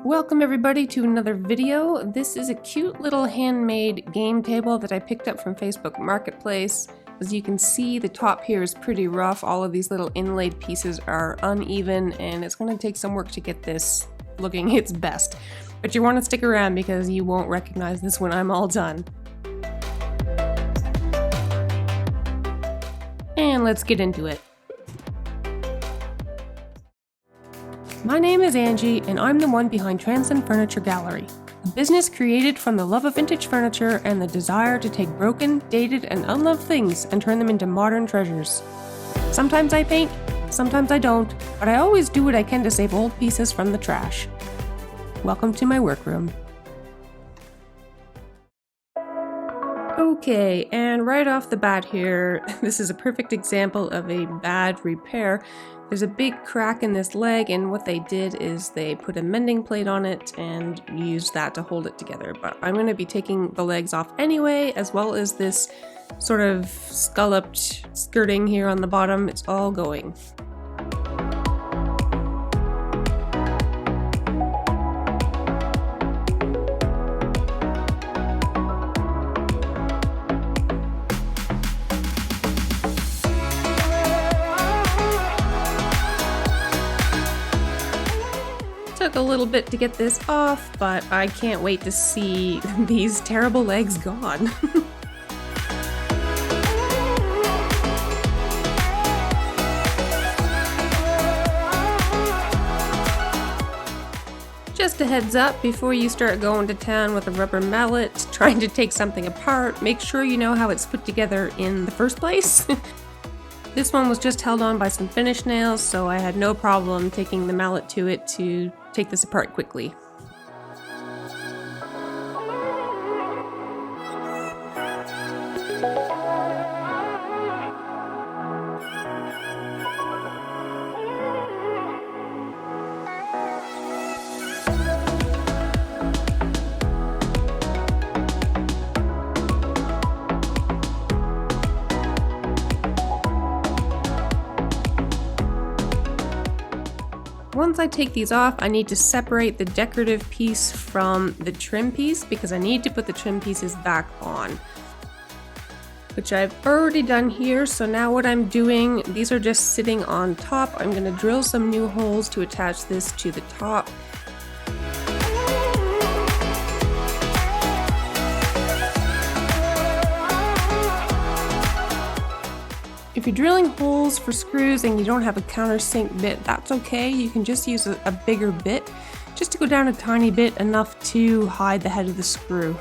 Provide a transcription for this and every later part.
Welcome everybody to another video. This is a cute little handmade game table that I picked up from Facebook Marketplace. As you can see, the top here is pretty rough. All of these little inlaid pieces are uneven and it's going to take some work to get this looking its best. But you want to stick around because you won't recognize this when I'm all done. And let's get into it. My name is Angie, and I'm the one behind Transcend Furniture Gallery, a business created from the love of vintage furniture and the desire to take broken, dated, and unloved things and turn them into modern treasures. Sometimes I paint, sometimes I don't, but I always do what I can to save old pieces from the trash. Welcome to my workroom. Okay, and right off the bat here, this is a perfect example of a bad repair. There's a big crack in this leg, and what they did is they put a mending plate on it and used that to hold it together. But I'm going to be taking the legs off anyway, as well as this sort of scalloped skirting here on the bottom. It's all going. Took a little bit to get this off, but I can't wait to see these terrible legs gone. Just a heads up, before you start going to town with a rubber mallet trying to take something apart, make sure you know how it's put together in the first place. This one was just held on by some finish nails, so I had no problem taking the mallet to it to take this apart quickly. Once I take these off, I need to separate the decorative piece from the trim piece because I need to put the trim pieces back on, which I've already done here. So now what I'm doing, these are just sitting on top. I'm going to drill some new holes to attach this to the top. If you're drilling holes for screws and you don't have a countersink bit, that's okay. You can just use a bigger bit, just to go down a tiny bit, enough to hide the head of the screw.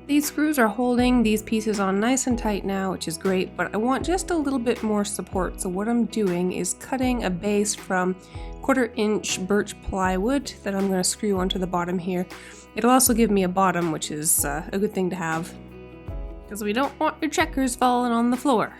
These screws are holding these pieces on nice and tight now, which is great, but I want just a little bit more support. So what I'm doing is cutting a base from 1/4 inch birch plywood that I'm going to screw onto the bottom here. It'll also give me a bottom, which is a good thing to have, because we don't want your checkers falling on the floor.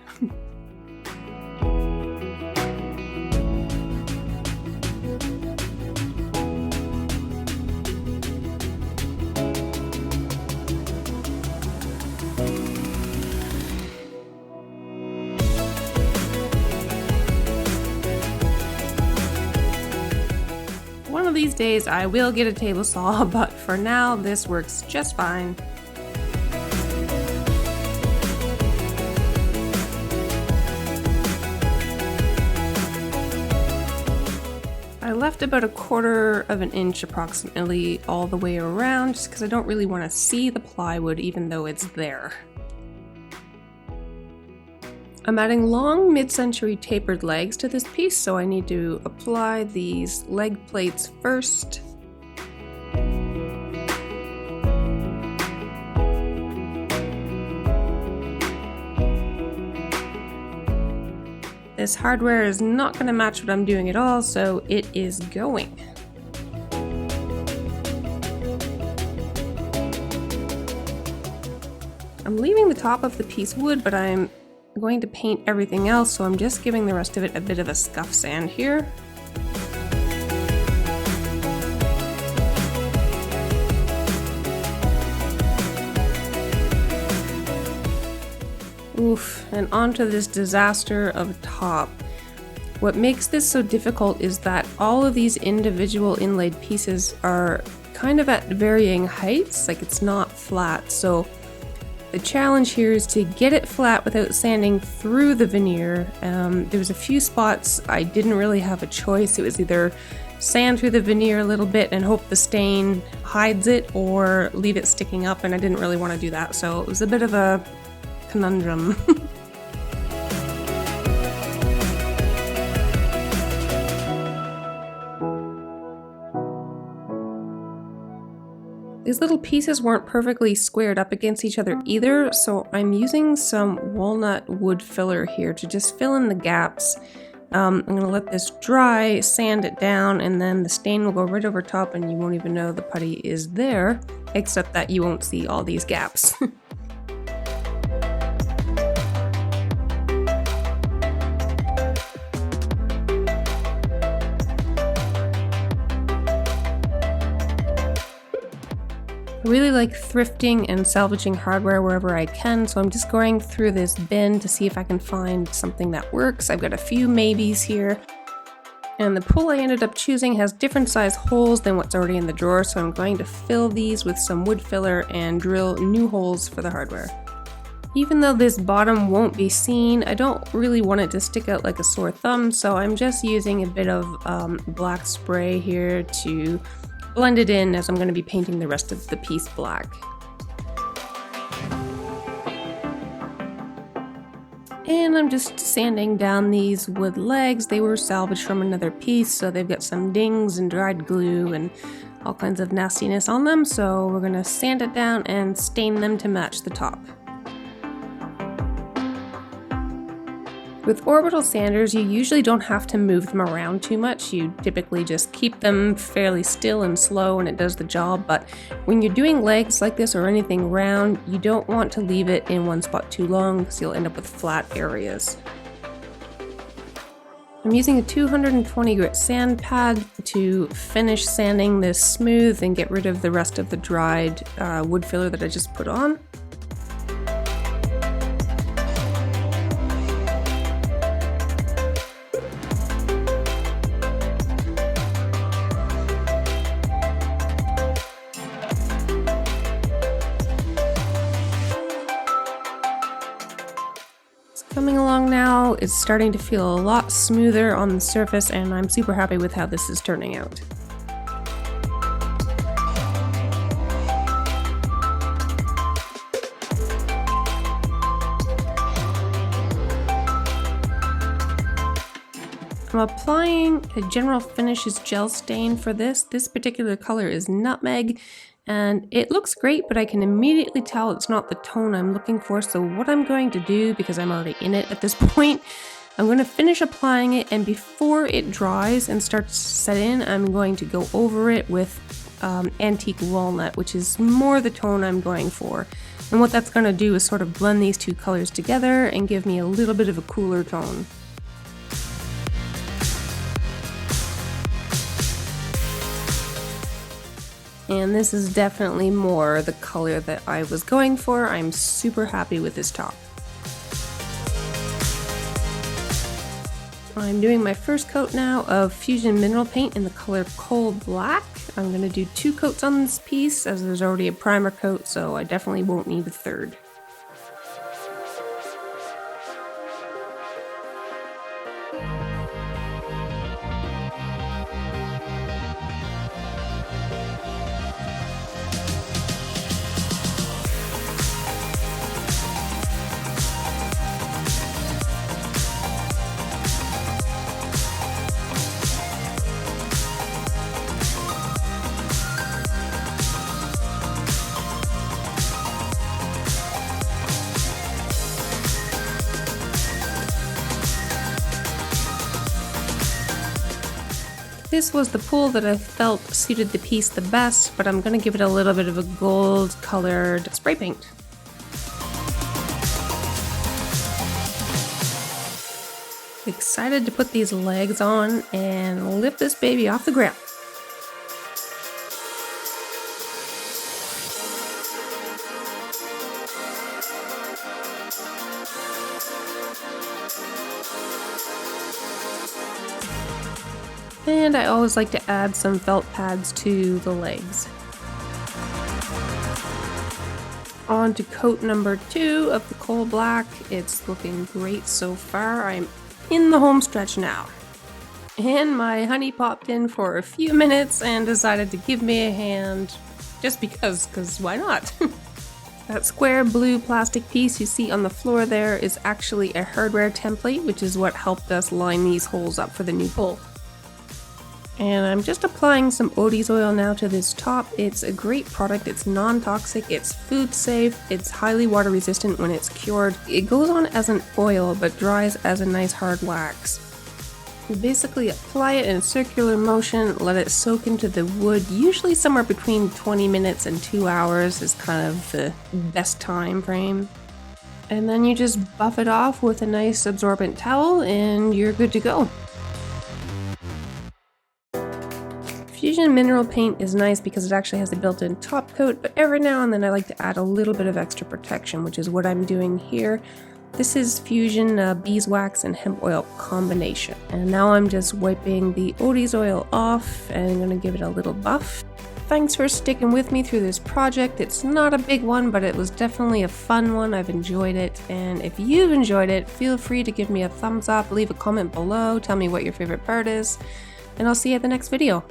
One of these days I will get a table saw, but for now this works just fine. I left about 1/4 inch approximately all the way around, just because I don't really want to see the plywood even though it's there. I'm adding long mid-century tapered legs to this piece, so I need to apply these leg plates first. This hardware is not going to match what I'm doing at all, so it is going. I'm leaving the top of the piece wood, but I'm going to paint everything else, so I'm just giving the rest of it a bit of a scuff sand here. Oof, and onto this disaster of a top. What makes this so difficult is that all of these individual inlaid pieces are kind of at varying heights, like it's not flat. So the challenge here is to get it flat without sanding through the veneer. There was a few spots I didn't really have a choice. It was either sand through the veneer a little bit and hope the stain hides it, or leave it sticking up, and I didn't really want to do that. So it was a bit of a conundrum. These little pieces weren't perfectly squared up against each other either, so I'm using some walnut wood filler here to just fill in the gaps. I'm going to let this dry, sand it down, and then the stain will go right over top and you won't even know the putty is there, except that you won't see all these gaps. I really like thrifting and salvaging hardware wherever I can, so I'm just going through this bin to see if I can find something that works. I've got a few maybes here, and the pull I ended up choosing has different size holes than what's already in the drawer, so I'm going to fill these with some wood filler and drill new holes for the hardware. Even though this bottom won't be seen, I don't really want it to stick out like a sore thumb, so I'm just using a bit of black spray here to blend it in as I'm going to be painting the rest of the piece black. And I'm just sanding down these wood legs. They were salvaged from another piece, so they've got some dings and dried glue and all kinds of nastiness on them, so we're going to sand it down and stain them to match the top. With orbital sanders, you usually don't have to move them around too much. You typically just keep them fairly still and slow and it does the job, but when you're doing legs like this or anything round, you don't want to leave it in one spot too long because you'll end up with flat areas. I'm using a 220 grit sand pad to finish sanding this smooth and get rid of the rest of the dried wood filler that I just put on. Coming along now, it's starting to feel a lot smoother on the surface, and I'm super happy with how this is turning out. I'm applying a General Finishes gel stain for this. This particular color is Nutmeg, and it looks great, but I can immediately tell it's not the tone I'm looking for. So what I'm going to do, because I'm already in it at this point, I'm going to finish applying it, and before it dries and starts to set in, I'm going to go over it with antique walnut, which is more the tone I'm going for. And what that's going to do is sort of blend these two colors together and give me a little bit of a cooler tone. And this is definitely more the color that I was going for. I'm super happy with this top. I'm doing my first coat now of Fusion Mineral Paint in the color Coal Black. I'm going to do 2 coats on this piece as there's already a primer coat, so I definitely won't need a third. This was the pool that I felt suited the piece the best, but I'm going to give it a little bit of a gold colored spray paint. Excited to put these legs on and lift this baby off the ground. And I always like to add some felt pads to the legs. On to coat number 2 of the coal black. It's looking great so far. I'm in the home stretch now. And my honey popped in for a few minutes and decided to give me a hand just because why not? That square blue plastic piece you see on the floor there is actually a hardware template, which is what helped us line these holes up for the new pole. And I'm just applying some Odie's oil now to this top. It's a great product, it's non-toxic, it's food safe, it's highly water resistant when it's cured. It goes on as an oil but dries as a nice hard wax. You basically apply it in a circular motion, let it soak into the wood, usually somewhere between 20 minutes and 2 hours is kind of the best time frame. And then you just buff it off with a nice absorbent towel and you're good to go. Fusion mineral paint is nice because it actually has a built-in top coat, but every now and then I like to add a little bit of extra protection, which is what I'm doing here. This is Fusion Beeswax and Hemp oil combination. And now I'm just wiping the Odie's oil off and I'm going to give it a little buff. Thanks for sticking with me through this project. It's not a big one, but it was definitely a fun one. I've enjoyed it. And if you've enjoyed it, feel free to give me a thumbs up, leave a comment below, tell me what your favorite part is, and I'll see you at the next video.